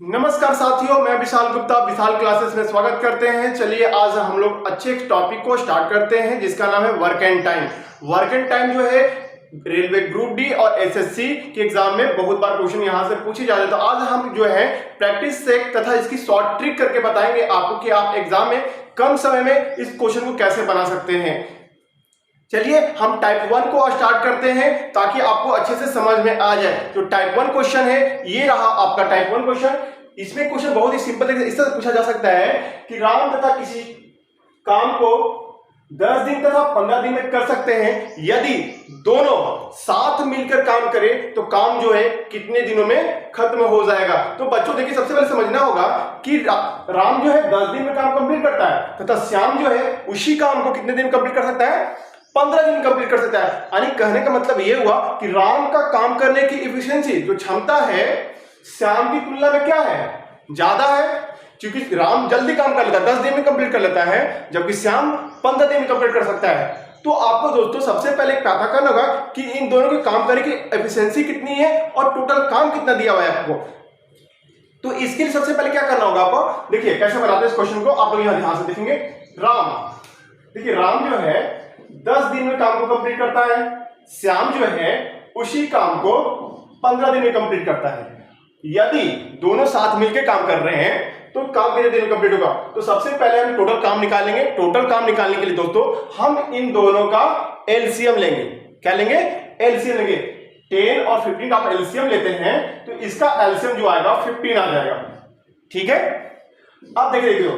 नमस्कार साथियों, मैं विशाल गुप्ता विशाल क्लासेस में स्वागत करते हैं। चलिए आज हम लोग अच्छे एक टॉपिक को स्टार्ट करते हैं जिसका नाम है work and time. Work and time जो है रेलवे ग्रुप डी और एसएससी के एग्जाम में बहुत बार क्वेश्चन यहां से पूछे जाते हैं। तो आज हम जो है प्रैक्टिस से तथा इसकी शॉर्ट ट्रिक करके बताएंगे आपको कि आप एग्जाम में कम समय में इस क्वेश्चन को कैसे बना सकते हैं। चलिए हम टाइप 1 को स्टार्ट करते हैं ताकि आपको अच्छे से समझ में आ जाए। तो टाइप 1 क्वेश्चन है, ये रहा आपका टाइप 1 क्वेश्चन। इसमें क्वेश्चन बहुत ही सिंपल है, इस तरह पूछा जा सकता है कि राम तथा किसी काम को 10 दिन तथा 15 दिन में कर सकते हैं। यदि दोनों साथ मिलकर काम करें तो काम जो है कितने दिनों में खत्म हो जाएगा। तो बच्चों देखिए, सबसे पहले समझना होगा कि राम जो है 10 दिन में काम कंप्लीट करता है तथा श्याम जो है उसी काम को कितने दिन कंप्लीट कर सकता है, 15 दिन कंप्लीट कर सकता है। यानी कहने का मतलब यह हुआ कि राम का काम करने की एफिशिएंसी जो क्षमता है श्याम की तुलना में क्या है, ज्यादा है, क्योंकि राम जल्दी काम कर लेता है, 10 दिन में कंप्लीट कर लेता है, जबकि श्याम 15 दिन में कंप्लीट कर सकता है। तो आपको दोस्तों सबसे पहले पता करना होगा कि इन दोनों के काम करने की एफिशिएंसी कितनी है और टोटल काम कितना दिया हुआ है आपको। तो इसके लिए सबसे पहले क्या करना होगा आपको, देखिए कैसे बनाते हैं इस क्वेश्चन को। आप लोग यहां ध्यान से देखेंगे। देखिए राम जो है 10 दिन में काम को कंप्लीट करता है, श्याम जो है उसी काम को 15 दिन में कंप्लीट करता है। यदि दोनों साथ मिलकर काम कर रहे हैं तो काम कितने दिन में कंप्लीट होगा। तो सबसे पहले हम टोटल काम निकालेंगे। टोटल काम निकालने के लिए दोस्तों हम इन दोनों का एलसीएम लेंगे। क्या लेंगे? एलसीएम लेंगे। 10 और 15 का आप एलसीएम लेते हैं तो इसका एलसीएम जो आएगा 15 आ जाएगा। ठीक है, अब देखिए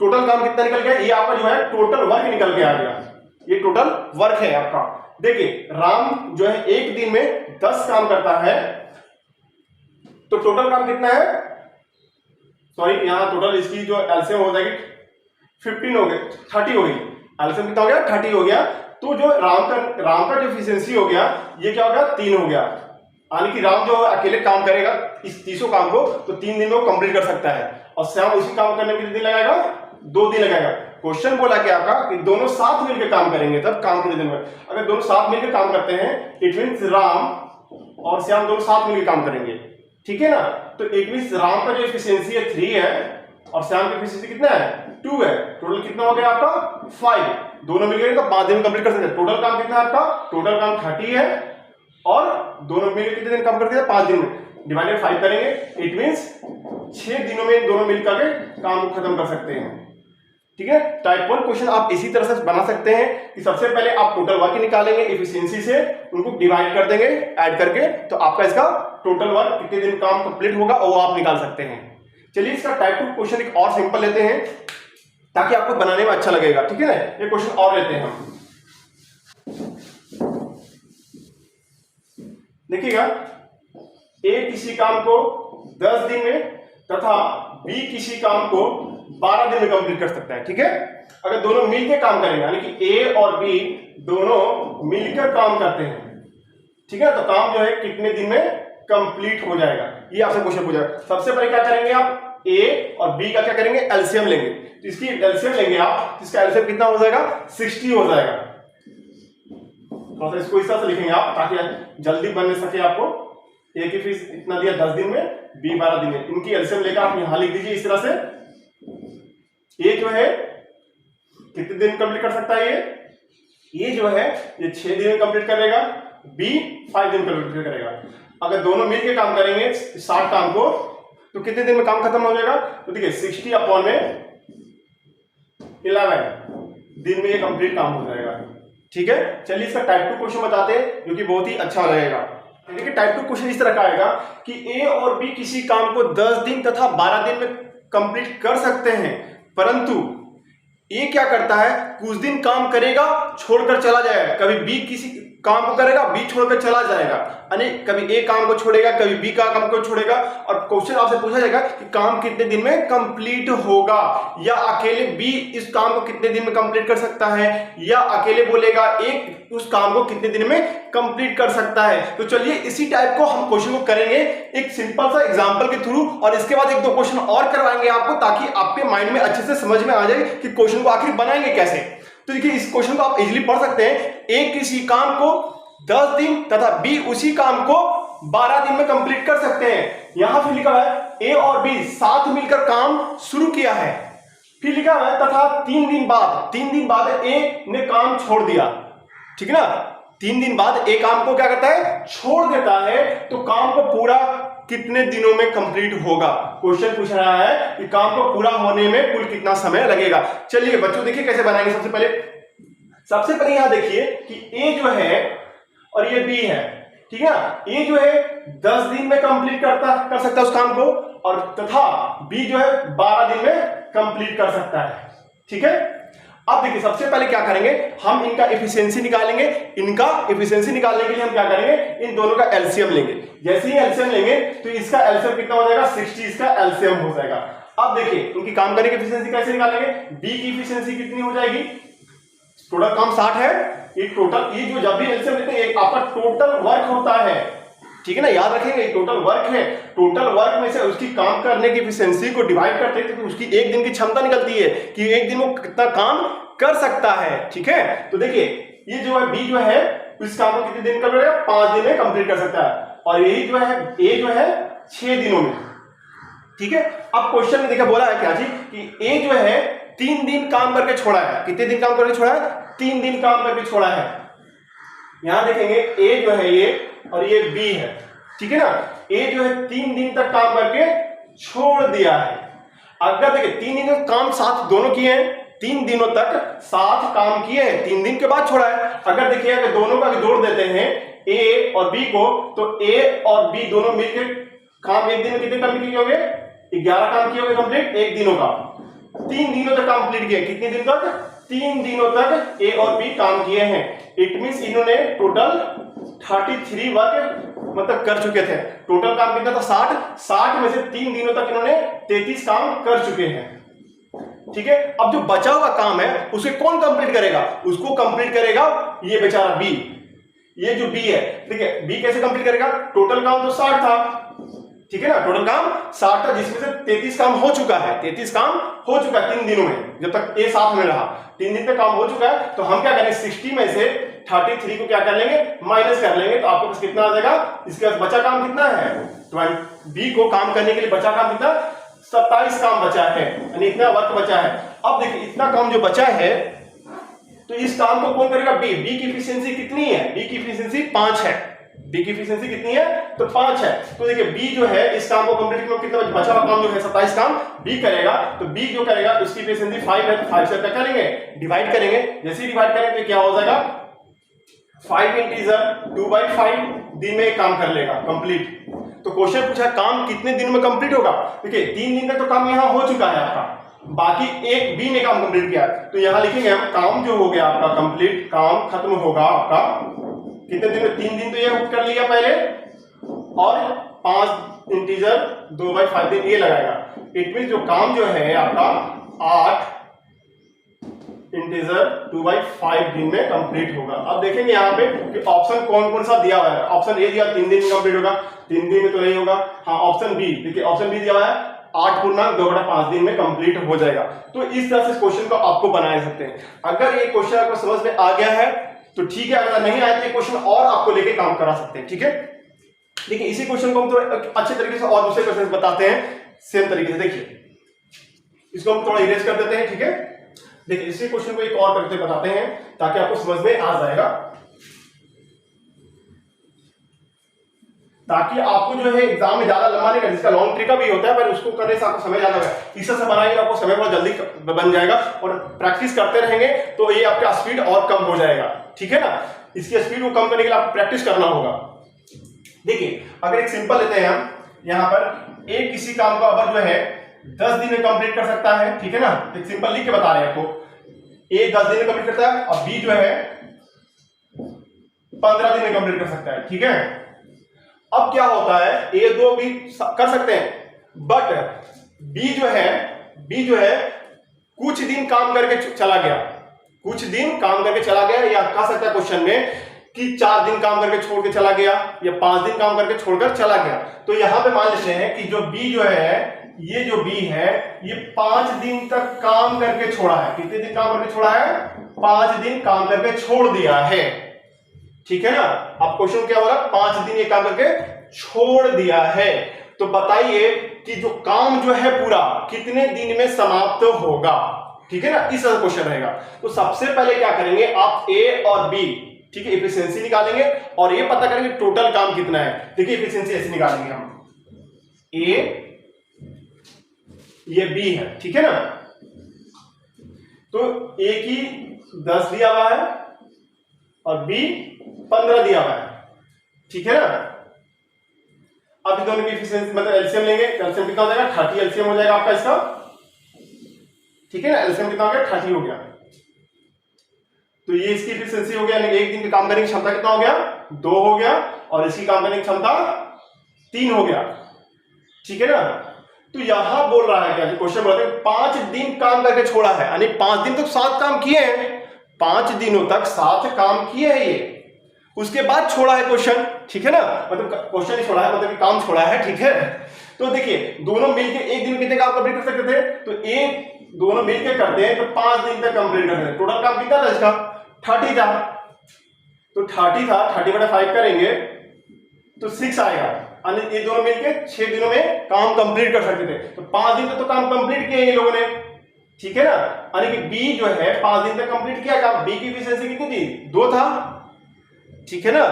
टोटल काम कितना निकल गया। ये आपका जो है टोटल वर्क निकल के आ गया। ये टोटल वर्क है आपका। देखिए राम जो है एक दिन में 10 काम करता है, तो टोटल काम कितना है, सॉरी यहां टोटल इसकी जो एलसीएम हो जाएगी 15 हो गई, 30 हो गई। एलसीएम कितना हो गया? 30 हो गया। तो जो राम का जो एफिशिएंसी हो गया ये क्या हो गया? 3 हो गया। यानी कि राम जो अकेले काम करेगा इस 30 काम को तो 3 दिन में वो कंप्लीट कर सकता है, और श्याम उसी काम करने में कितने दिन लगाएगा? 2 दिन लगाएगा। क्वेश्चन बोला क्या आपका कि दोनों साथ मिलकर काम करेंगे तब काम कितने दिन में। अगर दोनों साथ मिलकर काम करते हैं इट मींस राम और श्याम दोनों साथ मिलकर काम करेंगे। ठीक है ना। तो इट मींस राम का जो एफिशिएंसी है 3 है और श्याम की एफिशिएंसी कितना है? 2 है। टोटल कितना हो गया आपका? 5। दोनों मिलकर तो 5 दिन में कंप्लीट कर सकते हैं। टोटल काम कितना है आपका? टोटल काम 30 है और दोनों मिलकर कितने दिन काम करते हैं? 5 दिन में। डिवाइडेड 5 करेंगे इट मींस 6 दिनों में दोनों मिलकर के काम को खत्म कर सकते हैं। ठीक है। टाइप 1 क्वेश्चन आप इसी तरह से बना सकते हैं कि सबसे पहले आप टोटल वर्क निकालेंगे एफिशिएंसी से, उनको डिवाइड कर देंगे ऐड करके, तो आपका इसका टोटल वर्क कितने दिन काम कंप्लीट होगा और वो आप निकाल सकते हैं। चलिए इसका टाइप 2 क्वेश्चन एक और सिंपल लेते हैं ताकि आपको बनाने में अच्छा लगेगा। ठीक है ना। ये क्वेश्चन और लेते हैं हम। देखिएगा, ए किसी काम को 10 दिन में तथा बी किसी काम को 12 दिन में कंप्लीट कर सकता है। ठीक है। अगर दोनों मिलकर काम करेंगे यानी कि ए और बी दोनों मिलकर काम करते हैं, ठीक है, तो काम जो है कितने दिन में कंप्लीट हो जाएगा, ये आपसे क्वेश्चन पूछा। सबसे पहले क्या करेंगे आप, ए और बी का क्या करेंगे? एलसीएम लेंगे। तो इसकी एलसीएम लेंगे आप, इसका एलसीएम कितना हो जाएगा? 60 हो जाएगा। थोड़ा सा इसको इस तरह से लिखेंगे आप ताकि जल्दी बनने सके आपको। ए की फीस इतना दिया 10 दिन में, बी 12 दिन में। इनकी एलसीएम लेकर आप यहां लिख दीजिए इस तरह से। ए जो है कितने दिन कंप्लीट कर सकता है ये जो है ये 6 दिन में कंप्लीट करेगा, बी 5 दिन कंप्लीट करेगा। अगर दोनों मिलकर काम करेंगे 60 काम को तो कितने दिन में काम खत्म हो जाएगा? तो देखिए 60 अपॉन में 11 दिन में ये कंप्लीट काम हो जाएगा। ठीक है। चलिए इसका टाइप 2 क्वेश्चन बताते हैं जो कि बहुत ही अच्छा रहेगा। देखिए टाइप 2 क्वेश्चन इस तरह का आएगा कि ए और बी किसी काम को 10 दिन तथा 12 दिन में कंप्लीट कर सकते हैं, परंतु ए क्या करता है, कुछ दिन काम करेगा छोड़कर चला जाएगा। कभी बी किसी काम को करेगा, बी छोड़कर चला जाएगा, यानी कभी ए काम को छोड़ेगा, कभी बी का काम को छोड़ेगा। और क्वेश्चन आपसे पूछा जाएगा कि काम कितने दिन में कंप्लीट होगा, या अकेले बी इस काम को कितने दिन में कंप्लीट कर सकता है, या अकेले बोलेगा ए उस काम को कितने दिन में कंप्लीट कर सकता है। तो चलिए इसी टाइप को हम क्वेश्चन को करेंगे एक सिंपल सा एग्जांपल के थ्रू, और इसके बाद 1-2 क्वेश्चन और करवाएंगे आपको ताकि आपके माइंड में अच्छे से समझ में आ जाए कि क्वेश्चन को आखिर बनाएंगे कैसे। तो देखिए इस क्वेश्चन को आप इजीली पढ़ सकते हैं। ए किसी काम को 10 दिन तथा बी उसी काम को 12 दिन में कंप्लीट कर सकते हैं। यहां फिर लिखा है ए और बी साथ मिलकर काम शुरू किया है। फिर लिखा है तथा 3 दिन बाद ए ने काम छोड़ दिया। ठीक है ना, 3 दिन बाद ए काम को क्या करता है, छोड़ देता है। तो काम को पूरा कितने दिनों में कंप्लीट होगा? क्वेश्चन पूछ रहा है कि काम को पूरा होने में कुल कितना समय लगेगा। चलिए बच्चों देखिए कैसे बनाएंगे। सबसे पहले यहां देखिए कि ए जो है और ये बी है, ठीक है ना। ए जो है 10 दिन में कंप्लीट कर सकता है उस काम को, और तथा बी जो है 12 दिन में कंप्लीट कर सकता है। ठीक है, अब देखिए सबसे पहले क्या करेंगे, हम इनका एफिशिएंसी निकालेंगे। इनका एफिशिएंसी निकालने के लिए हम क्या करेंगे, इन दोनों का एलसीएम लेंगे। जैसे ही एलसीएम लेंगे तो इसका एलसीएम कितना हो जाएगा, 60 इसका एलसीएम हो जाएगा। अब देखिए इनकी काम करने की एफिशिएंसी कैसे निकालेंगे। बी की एफिशिएंसी कितनी हो जाएगी, टोटल काम 60 है, ये टोटल, ये जो जब भी एलसीएम लेते हैं आपका टोटल वर्क होता है। ठीक है ना, याद रखेंगे टोटल वर्क है। टोटल वर्क में से उसकी काम करने की एफिशिएंसी को डिवाइड करते हैं तो उसकी एक दिन की क्षमता निकलती है कि एक दिन वो कितना काम कर सकता है। ठीक है, तो देखिए ये जो है बी जो है इस काम को कितने दिन कर लेगा, 5 दिन में कंप्लीट कर सकता है, और यही जो है ए जो है 6 दिनों में। ठीक है, अब क्वेश्चन में देखा बोला है क्या जी कि ए जो है 3 दिन काम करके छोड़ा है। कितने दिन काम करके छोड़ा है, 3 दिन काम करके छोड़ा है। यहां देखेंगे ए जो है ये और ये बी है। ठीक है ना, ए जो है 3 दिन तक काम करके छोड़ दिया है। अगर देखिए 3 दिन का काम साथ दोनों किए हैं, 3 दिनों तक साथ काम किए हैं, 3 दिन के बाद छोड़ा है। अगर देखिए अगर दोनों का जोड़ देते हैं ए और बी को, तो ए और बी दोनों मिलकर काम एक दिन में कितने कंप्लीट किए होंगे, 11 काम किए होंगे कंप्लीट एक दिनों का। 3 दिनों तक कंप्लीट किए। कितने दिन तक, 3 दिनों तक ए और बी काम किए हैं। इट मींस इन्होंने टोटल 33 वर्क मतलब कर चुके थे। टोटल काम कितना था, 60 में से 3 दिनों तक इन्होंने 33 काम कर चुके हैं। ठीक है, अब जो बचा हुआ काम है उसे कौन कंप्लीट करेगा, उसको कंप्लीट करेगा ये बेचारा बी। ये जो बी है, ठीक है, बी कैसे कंप्लीट करेगा, टोटल काम तो 60 था। ठीक है ना, टोटल काम 60 था जिसमें से 33 काम हो चुका है। 33 काम हो चुका है 3 दिनों में, जब तक ए साथ में रहा 3 दिन तक काम हो चुका है। तो हम क्या करेंगे, 60 में से 33 को क्या कर लेंगे, माइनस कर लेंगे। तो आपको कितना आ जाएगा, इसके बाद बचा काम कितना है, बी को काम करने के लिए बचा काम कितना, 27 काम बचा है, यानी इतना वर्क बचा है। अब देखिए इतना काम जो बचा है तो इस काम को कौन करेगा, बी। बी की एफिशिएंसी कितनी है, बी की एफिशिएंसी 5 है। बी की एफिशिएंसी कितनी है, तो 5 है। तो देखिए बी जो है इस काम को कंप्लीट करने में कितना बचा हुआ काम जो है 27 काम बी करेगा। तो बी जो करेगा उसकी एफिशिएंसी 5 है, तो 5 से क्या करेंगे, डिवाइड करेंगे। जैसे ही डिवाइड करेंगे तो क्या हो जाएगा, 5 इंटीजर 2/5 दिन में काम कर लेगा कंप्लीट। तो क्वेश्चन पूछा काम कितने दिन में कंप्लीट होगा। देखिए 3 दिन तक तो काम यहां हो चुका है आपका, बाकी एक बी ने काम कंप्लीट किया। तो यहां लिखेंगे हम काम जो हो गया आपका कंप्लीट, काम खत्म होगा आपका कितने दिन में, 3 दिन तो ये कर लिया पहले, और 5 इंटीजर 2/5 दिन ये लगाएगा। इट मीन जो काम जो है आपका 8 इंटीजर 2/5 दिन में कंप्लीट होगा। अब देखेंगे यहाँ पे कि ऑप्शन कौन कौन सा दिया हुआ है। ऑप्शन ए दिया 3 दिन में कंप्लीट होगा, 3 दिन में तो नहीं होगा। हाँ ऑप्शन बी, देखिए ऑप्शन बी दिया हुआ है 8 पूर्णांक 2/5 दिन में कंप्लीट हो जाएगा। तो इस तरह से क्वेश्चन को आपको बना सकते हैं। अगर ये क्वेश्चन आपको समझ में आ गया है तो ठीक है, अगर नहीं आया तो ये क्वेश्चन और आपको लेके काम करा सकते हैं। ठीक है, देखिए इसी क्वेश्चन को हम थोड़ा अच्छे तरीके से और दूसरे क्वेश्चन बताते हैं सेम तरीके से। देखिए इसको हम थोड़ा इरेज कर देते हैं। ठीक है, देखिए इसी क्वेश्चन को एक और करके बताते हैं ताकि आपको समझ में आ जाएगा, ताकि आपको जो है एग्जाम में ज्यादा लंबा नहीं करना। जिसका लॉन्ग ट्रिक भी होता है पर उसको करने से आपको समय ज्यादा होगा। इस तरह से बनाएंगे आपको समय बहुत जल्दी बन जाएगा, और प्रैक्टिस करते रहेंगे तो ये आपका स्पीड और कम हो जाएगा। ठीक है ना, इसकी स्पीड को कम करने के लिए आपको प्रैक्टिस करना होगा। देखिए अगर एक सिंपल लेते हैं हम, यहाँ पर ए किसी काम को अगर जो है 10 दिन में कंप्लीट कर सकता है। ठीक है ना, एक सिंपल लिख के बता रहे हैं आपको, ए 10 दिन में कंप्लीट करता है और बी जो है 15 दिन में कंप्लीट कर सकता है। ठीक है, अब क्या होता है, ए 2 भी कर सकते हैं, बट बी जो है कुछ दिन काम करके चला गया, कुछ दिन काम करके चला गया, या कह सकता है क्वेश्चन में कि 4 दिन काम करके छोड़ के चला गया या 5 दिन काम करके छोड़कर चला गया। तो यहां पे मान लेते हैं कि जो बी जो है, ये जो बी है ये 5 दिन तक काम करके छोड़ा है। कितने दिन काम करके छोड़ा है, 5 दिन काम करके छोड़ दिया है। ठीक है ना, अब क्वेश्चन क्या होगा, 5 दिन ये काम करके छोड़ दिया है। तो बताइए कि जो काम जो है पूरा कितने दिन में समाप्त होगा, ठीक है ना, इस तरह क्वेश्चन रहेगा। तो सबसे पहले क्या करेंगे, आप ए और बी, ठीक है, एफिशिएंसी निकालेंगे और ये पता करेंगे टोटल काम कितना है। देखिए एफिशिएंसी ऐसे निकालेंगे हम, ए ये बी है, ठीक है ना, तो ए की 10 दिया हुआ है और बी 15 दिया हुआ है, ठीक है ना। अब इन दोनों की एफिशिएंसी मतलब एलसीएम लेंगे, एलसीएम कितना हो जाएगा 30 एलसीएम हो जाएगा आपका इसका, ठीक है ना, एलसीएम कितना हो गया 30 हो गया। तो ये इसकी एफिशिएंसी हो गया, यानी एक दिन के काम करने की क्षमता कितना हो गया 2 हो गया और इसकी काम करने की क्षमता 3 हो गया, ठीक है ना। तो यहां बोल रहा है क्या, क्वेश्चन बोलते हैं 5 दिन काम करके छोड़ा है, यानी 5 दिन तक 7 काम किए हैं, 5 दिनों तक 7 काम किए हैं ये, उसके बाद छोड़ा है क्वेश्चन, ठीक है ना, मतलब क्वेश्चन ही छोड़ा है मतलब काम छोड़ा है, ठीक है। तो देखिए दोनों मिलके एक दिन कितने काम कंप्लीट कर सकते थे, तो एक दोनों मिलके करते हैं तो 5 दिन तक कंप्लीट करते हैं। टोटल काम कितना था इसका 30 था, तो 30 था, 30/5 करेंगे तो 6 आएगा, यानी ये दोनों मिलके 6 दिनों में काम कंप्लीट कर सकते थे। तो 5 दिन तक तो काम कंप्लीट किए ये लोगों ने, ठीक है ना, यानी कि बी जो है 5 दिन तक कंप्लीट किया काम। बी की एफिशिएंसी कितनी थी 2 था, ठीक है ना,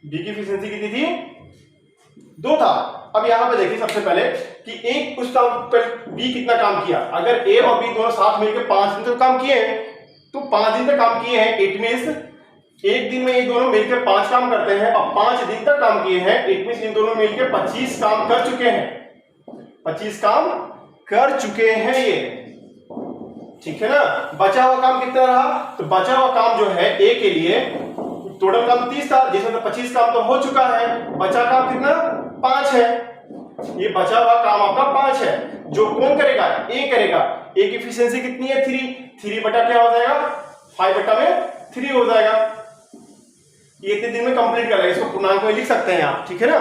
बी की एफिशिएंसी कितनी थी 2 था। अब यहां पे देखिए सबसे पहले कि एक उस काम पर बी कितना काम किया, अगर ए और बी दोनों साथ मिलकर 5 दिन तक काम किए हैं तो 5 दिन तक काम किए हैं, इट मींस एक दिन में ये दोनों मिलकर 5 काम करते हैं और 5 दिन तक काम किए हैं, इट मींस इन दोनों मिलकर 25 काम कर चुके हैं, 25 काम कर चुके हैं ये, ठीक है ना। बचा हुआ काम कितना रहा, तो बचा हुआ काम जो है ए के लिए टोटल काम 30 था, जिसमें 25 काम तो हो चुका है, बचा काम कितना 5 है, ये बचा हुआ काम आपका 5 है, जो कौन करेगा ए करेगा। ए की एफिशिएंसी कितनी है 3 बटा क्या हो जाएगा 5 बटा में 3 हो जाएगा, ये इतने दिन में कंप्लीट कर लेगा, इसको पूर्णांक में लिख सकते हैं आप, ठीक है ना।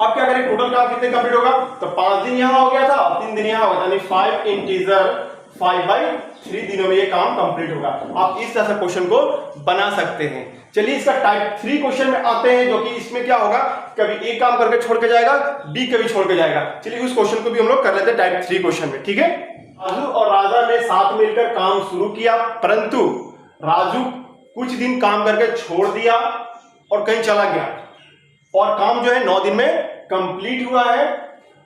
अब क्या करें, टोटल काम कितने कंप्लीट होगा, तो 5 दिन यहां हो गया था और 3 दिन यहां होगा, यानी 5 इंटीजर 5/3 दिनों में ये काम कंप्लीट होगा। आप इस तरह से क्वेश्चन को बना सकते हैं। चलिए इसका टाइप 3 क्वेश्चन में आते हैं, जो कि इसमें क्या होगा, कभी एक काम करके छोड़ के जाएगा, बी कभी छोड़ के जाएगा। चलिए उस क्वेश्चन को भी हम लोग कर लेते हैं टाइप 3 क्वेश्चन में, ठीक है। राजू और राजा ने साथ मिलकर काम शुरू किया, परंतु राजू कुछ दिन काम करके छोड़ दिया और कहीं चला गया और काम जो है 9 दिन में कंप्लीट हुआ है।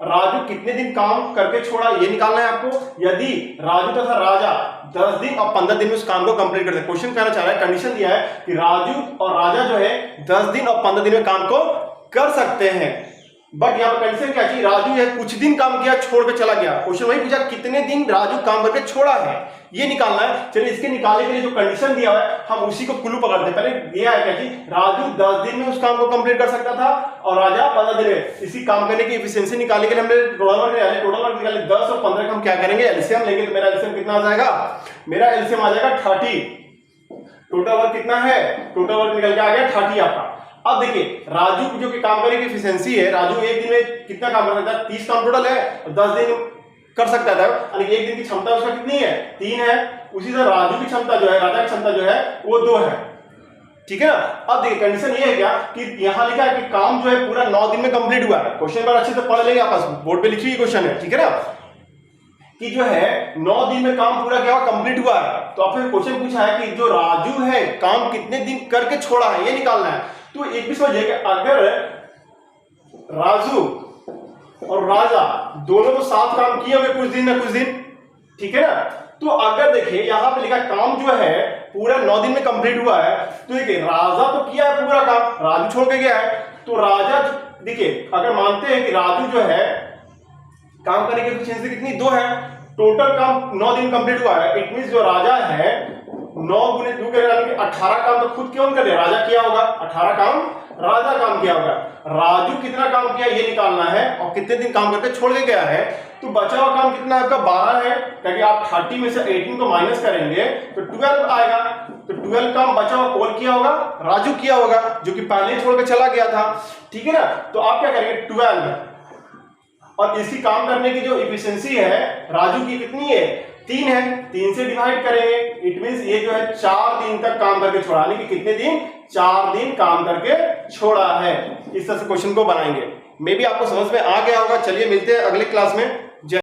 राजू कितने दिन काम करके छोड़ा ये निकालना है आपको। यदि राजू तथा राजा 10 दिन और 15 दिन में उस काम को कंप्लीट करते हैं, क्वेश्चन कहना चाह रहा है, कंडीशन दिया है कि राजू और राजा जो है 10 दिन और 15 दिन में काम को कर सकते हैं, बट यहाँ पर कंडीशन क्या चाहिए, राजू है कुछ दिन काम किया छोड़ के चला गया। क्वेश्चन वही पूछा कितने दिन राजू काम करके छोड़ा है ये निकालना है। चलिए इसके निकालने के लिए जो कंडीशन दिया हुआ है हम उसी को क्लू पकड़ते हैं। पहले दिया है क्या जी, राजू 10 दिन में उस काम को कंप्लीट कर सकता था और राजा 15 दिन में। इसी काम करने की एफिशिएंसी निकालने के लिए हमने टोटल वर्क निकाले 10 और 15 हम क्या करेंगे, एलसीएम लेंगे। तो मेरा एलसीएम कितना आ जाएगा, मेरा एलसीएम आ जाएगा 30। टोटल वर्क कितना है, टोटल वर्क निकल के आ गया 30 आपका। अब देखिए राजू जो कि काम करने की एफिशिएंसी है, राजू एक दिन में कितना काम कर सकता है, 30 काम टोटल है, 10 दिन कर सकता था, यानी एक दिन की क्षमता उसका कितनी है 3 है। उसी तरह राजू की क्षमता जो है, राजा की क्षमता जो है वो 2 है, ठीक है ना। अब देखिए कंडीशन ये है क्या कि यहां लिखा है कि काम जो है पूरा 9 दिन में कंप्लीट हुआ है। क्वेश्चन बार अच्छे से पढ़ लेंगे, आपस बोर्ड पे लिखी हुई क्वेश्चन है, ठीक है ना, कि जो है 9 दिन में काम पूरा क्या हुआ कंप्लीट हुआ है। तो आपने क्वेश्चन पूछा है कि जो राजू है काम कितने दिन करके छोड़ा है ये निकालना है। तो एक भी समझिए अगर राजू और राजा दोनों तो साथ काम किए हुए कुछ दिन ना कुछ दिन, ठीक है ना। तो अगर देखिए यहां पे लिखा काम जो है पूरा 9 दिन में कंप्लीट हुआ है, तो देखिए राजा तो किया है पूरा काम, राजू छोड़ के गया है। तो राजा देखिए अगर मानते हैं कि राजू जो है काम करने की एफिशिएंसी कितनी 2 है, टोटल काम 9 दिन कंप्लीट हुआ है, इट मींस जो राजा है 9 गुने 2 के 18 काम तो खुद क्यों कर दिया, राजा किया होगा, 18 काम राजा काम किया होगा। राजू कितना काम किया ये निकालना है और कितने दिन काम करके छोड़ के गया है। तो बचा हुआ काम कितना आपका 12 है, क्योंकि आप 30 में से 18 को माइनस करेंगे तो 12 आएगा। तो 12 काम बचा हुआ कौन किया होगा, राजू किया होगा, जो कि पहले छोड़ के चला गया था, ठीक है ना। तो आप क्या करेंगे 12 और इसकी काम करने की जो एफिशिएंसी है राजू की कितनी है 3 है, 3 से डिवाइड करेंगे, इट मींस ये जो है 4 दिन तक काम करके छोड़ा, यानी कि कितने दिन 4 दिन काम करके छोड़ा है। इस तरह से क्वेश्चन को बनाएंगे। मे बी आपको समझ में आ गया होगा। चलिए मिलते हैं अगले क्लास में।